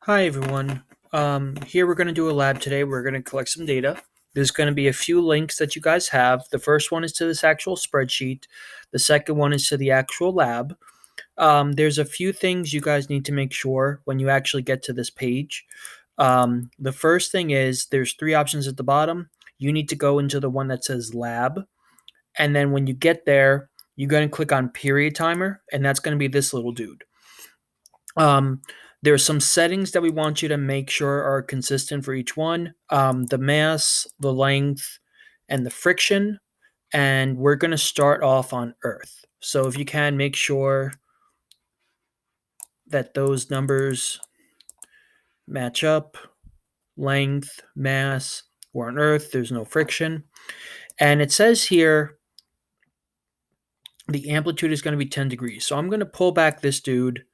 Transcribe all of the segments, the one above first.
Hi everyone. Here we're going to do a lab today. We're going to collect some data. There's going to be a few links that you guys have. The first one is to this actual spreadsheet. The second one is to the actual lab. There's a few things you guys need to make sure when you actually get to this page. The first thing is there's three options at the bottom. You need to go into the one that says lab. And then when you get there, you're going to click on period timer, and that's going to be this little dude. Um, there are some settings that we want you to make sure are consistent for each one. The mass, the length, and the friction. And we're going to start off on Earth. So if you can, make sure that those numbers match up. Length, mass, we're on Earth, there's no friction. And it says here the amplitude is going to be 10 degrees. So I'm going to pull back this dude.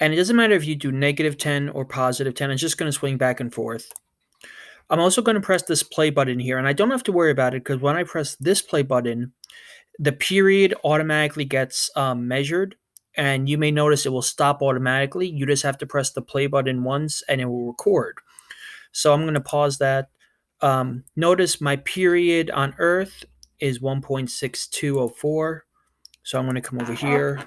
And it doesn't matter if you do negative 10 or positive 10, it's just going to swing back and forth. I'm also going to press this play button here, and I don't have to worry about it because when I press this play button, the period automatically gets measured, and you may notice it will stop automatically. You just have to press the play button once, and it will record. So I'm going to pause that. Notice my period on Earth is 1.6204, so I'm going to come over here.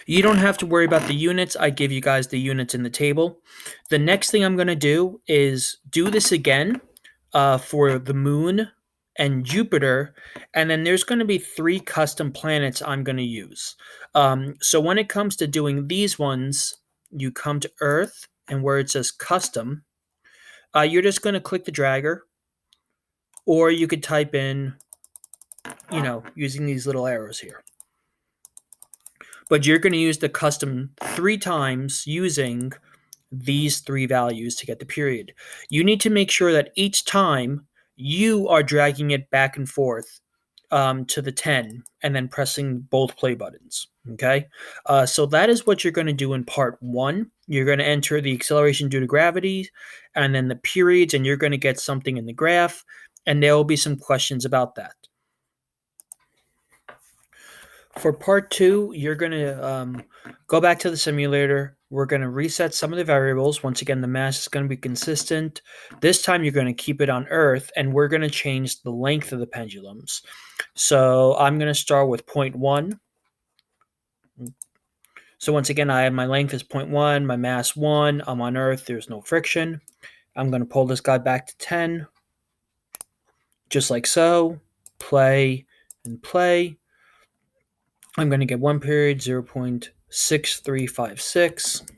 You don't have to worry about the units. I give you guys the units in the table. The next thing I'm going to do is do this again for the moon and Jupiter. And then there's going to be 3 custom planets I'm going to use. So when it comes to doing these ones, you come to Earth, and where it says custom, you're just going to click the dragger. Or you could type in, using these little arrows here. But you're going to use the custom 3 times using these 3 values to get the period. You need to make sure that each time you are dragging it back and forth to the 10 and then pressing both play buttons. Okay, so that is what you're going to do in part 1. You're going to enter the acceleration due to gravity and then the periods, and you're going to get something in the graph, and there will be some questions about that. For part 2, you're going to go back to the simulator. We're going to reset some of the variables. Once again, the mass is going to be consistent. This time, you're going to keep it on Earth, and we're going to change the length of the pendulums. So I'm going to start with 0.1. So once again, I have my length is 0.1, my mass 1. I'm on Earth. There's no friction. I'm going to pull this guy back to 10, just like so. Play and play. I'm going to get one period, 0.6356.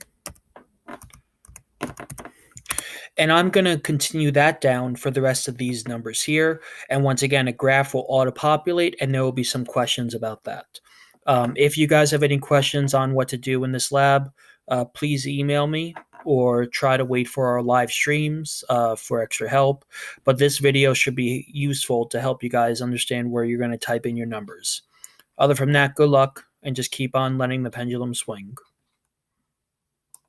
And I'm going to continue that down for the rest of these numbers here. And once again, a graph will auto-populate, and there will be some questions about that. If you guys have any questions on what to do in this lab, please email me or try to wait for our live streams for extra help. But this video should be useful to help you guys understand where you're going to type in your numbers. Other from that, good luck, and just keep on letting the pendulum swing.